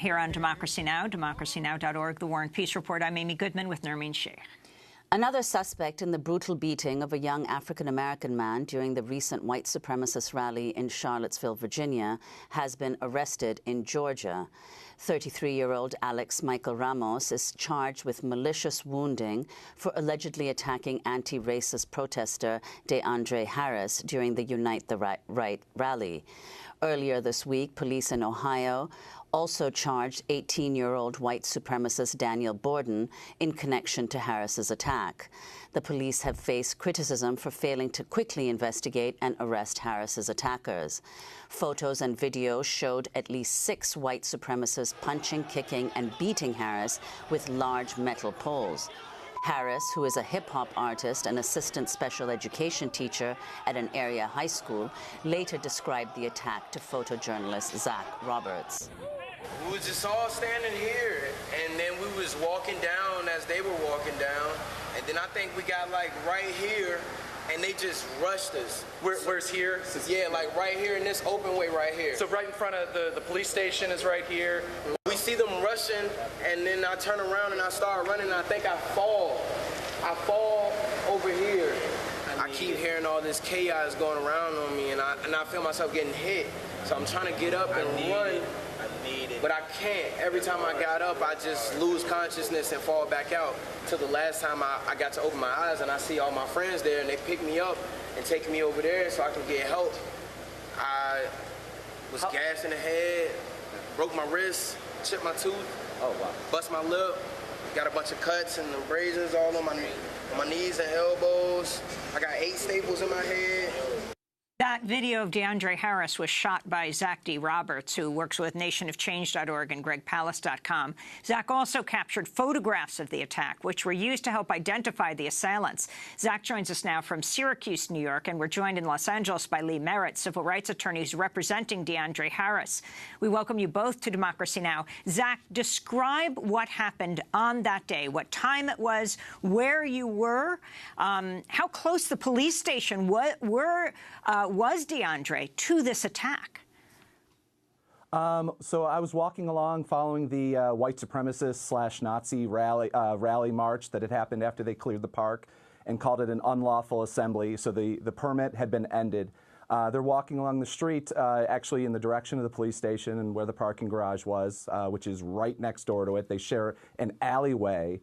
here on Democracy Now!, democracynow.org, The War and Peace Report. I'm Amy Goodman with Nermeen Sheikh. Another suspect in the brutal beating of a young African-American man during the recent white supremacist rally in Charlottesville, Virginia, has been arrested in Georgia. 33-year-old Alex Michael Ramos is charged with malicious wounding for allegedly attacking anti-racist protester DeAndre Harris during the Unite the Right rally. Earlier this week, police in Ohio also charged 18-year-old white supremacist Daniel Borden in connection to Harris's attack. The police have faced criticism for failing to quickly investigate and arrest Harris's attackers. Photos and videos showed at least 6 white supremacists punching, kicking, and beating Harris with large metal poles. Harris, who is a hip-hop artist and assistant special education teacher at an area high school, later described the attack to photojournalist Zach Roberts. We was just all standing here, and then we was walking down as they were walking down, and then I think we got like right here, and they just rushed us. Where's here? Yeah, like right here in this open way right here. So right in front of the police station is right here. We see them rushing, and then I turn around and I start running, and I think I fall. I fall over here. I keep hearing all this chaos going around on me, and I feel myself getting hit. So I'm trying to get up and run. But I can't. Every time I got up, I just lose consciousness and fall back out. Till the last time I got to open my eyes and I see all my friends there, and they pick me up and take me over there so I can get help. I was gassed in the head, broke my wrist, chipped my tooth, bust my lip, got a bunch of cuts and abrasions all on my knees and elbows. I got 8 staples in my head. That video of DeAndre Harris was shot by Zach D. Roberts, who works with nationofchange.org and gregpalast.com. Zach also captured photographs of the attack, which were used to help identify the assailants. Zach joins us now from Syracuse, New York, and we're joined in Los Angeles by Lee Merritt, civil rights attorney who's representing DeAndre Harris. We welcome you both to Democracy Now! Zach, describe what happened on that day, what time it was, where you were, how close the police station was DeAndre to this attack? So I was walking along following the white supremacist / Nazi rally march that had happened after they cleared the park and called it an unlawful assembly. So the permit had been ended. They're walking along the street, actually in the direction of the police station and where the parking garage was, which is right next door to it. They share an alleyway.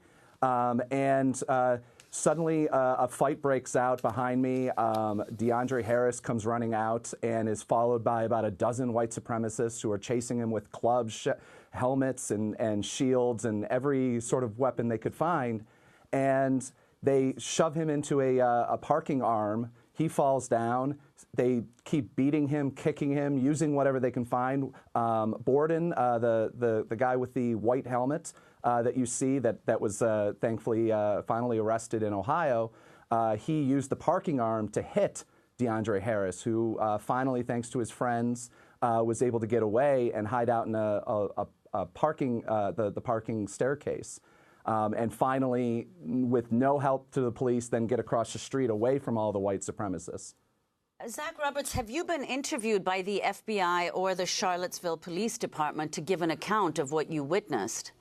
Suddenly, a fight breaks out behind me. DeAndre Harris comes running out and is followed by about a dozen white supremacists who are chasing him with clubs, helmets, and shields, and every sort of weapon they could find. And they shove him into a parking arm. He falls down. They keep beating him, kicking him, using whatever they can find. Borden, the guy with the white helmet, that you see that was thankfully finally arrested in Ohio, he used the parking arm to hit DeAndre Harris, who finally, thanks to his friends, was able to get away and hide out in a parking the parking staircase, and finally, with no help to the police, then get across the street away from all the white supremacists. Zach Roberts, have you been interviewed by the FBI or the Charlottesville Police Department to give an account of what you witnessed?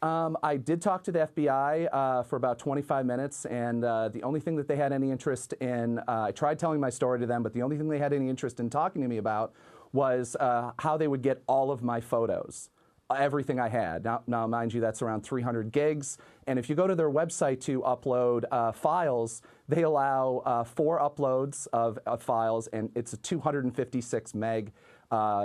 I did talk to the FBI for about 25 minutes, and the only thing that they had any interest in, I tried telling my story to them, but the only thing they had any interest in talking to me about was how they would get all of my photos, everything I had. Now, mind you, that's around 300 gigs, and if you go to their website to upload files, they allow 4 uploads of files, and it's a 256 meg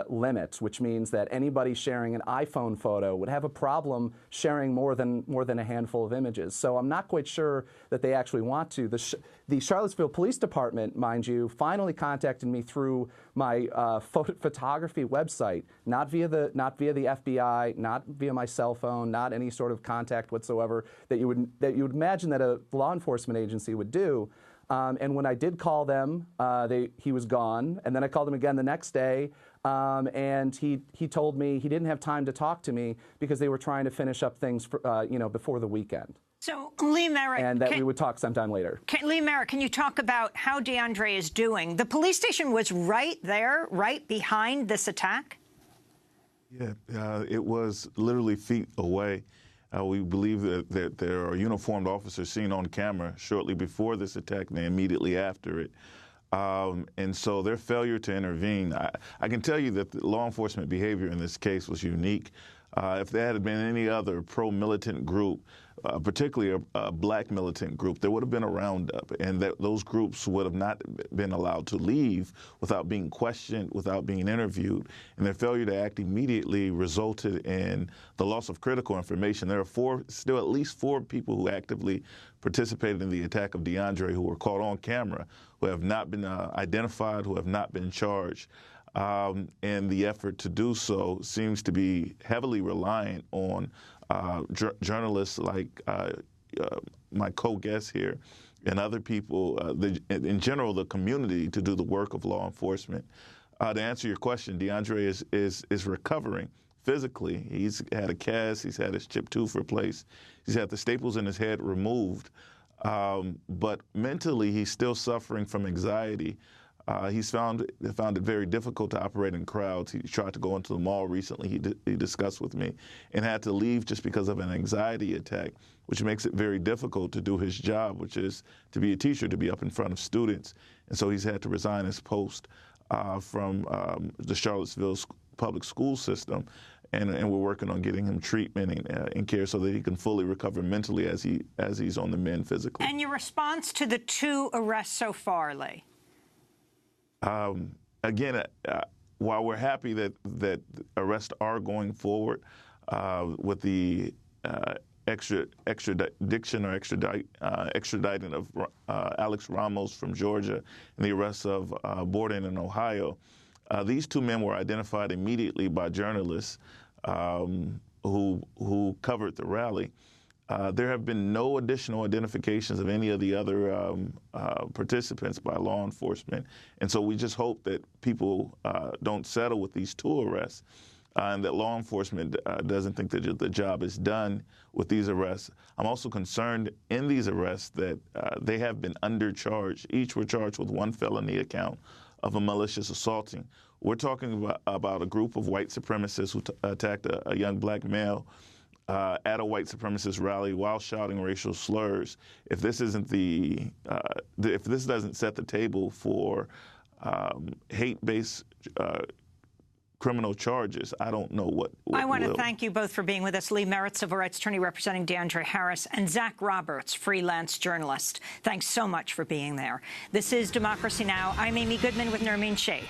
limit, which means that anybody sharing an iPhone photo would have a problem sharing more than a handful of images. So I'm not quite sure that they actually want to. The Charlottesville Police Department, mind you, finally contacted me through my photography website, not via the FBI, not via my cell phone, not any sort of contact whatsoever that you would imagine that a law enforcement agency would do. And when I did call them, he was gone. And then I called him again the next day, and he told me he didn't have time to talk to me because they were trying to finish up things for, before the weekend. So, Lee Merritt, and that we would talk sometime later. Lee Merritt, can you talk about how DeAndre is doing? The police station was right there, right behind this attack? Yeah, it was literally feet away. We believe that there are uniformed officers seen on camera shortly before this attack and immediately after it. And so their failure to intervene, I can tell you that the law enforcement behavior in this case was unique. If there had been any other pro-militant group, particularly a black militant group, there would have been a roundup, and those groups would have not been allowed to leave without being questioned, without being interviewed. And their failure to act immediately resulted in the loss of critical information. There are still at least four people who actively participated in the attack of DeAndre who were caught on camera, who have not been identified, who have not been charged. And the effort to do so seems to be heavily reliant on journalists like my co-guest here and other people, in general, the community, to do the work of law enforcement. To answer your question, DeAndre is recovering physically. He's had a cast, he's had his chipped tooth replaced, he's had the staples in his head removed, but mentally he's still suffering from anxiety. He's found it very difficult to operate in crowds. He tried to go into the mall recently, he discussed with me, and had to leave just because of an anxiety attack, which makes it very difficult to do his job, which is to be a teacher, to be up in front of students. And so he's had to resign his post from the Charlottesville public school system. And we're working on getting him treatment and care so that he can fully recover mentally as he's on the mend physically. And your response to the two arrests so far, Lee? Again, while we're happy that arrests are going forward with the extradition or extraditing of Alex Ramos from Georgia and the arrest of Borden in Ohio, these two men were identified immediately by journalists who covered the rally. There have been no additional identifications of any of the other participants by law enforcement. And so we just hope that people don't settle with these two arrests and that law enforcement doesn't think that the job is done with these arrests. I'm also concerned in these arrests that they have been undercharged. Each were charged with one felony account of a malicious assaulting. We're talking about a group of white supremacists who attacked a young black male at a white supremacist rally while shouting racial slurs. If this isn't if this doesn't set the table for hate-based criminal charges, I don't know what I want to will. thank you both for being with us. Lee Merritt, civil rights attorney representing DeAndre Harris, and Zach Roberts, freelance journalist. Thanks so much for being there. This is Democracy Now! I'm Amy Goodman with Nermeen Sheikh.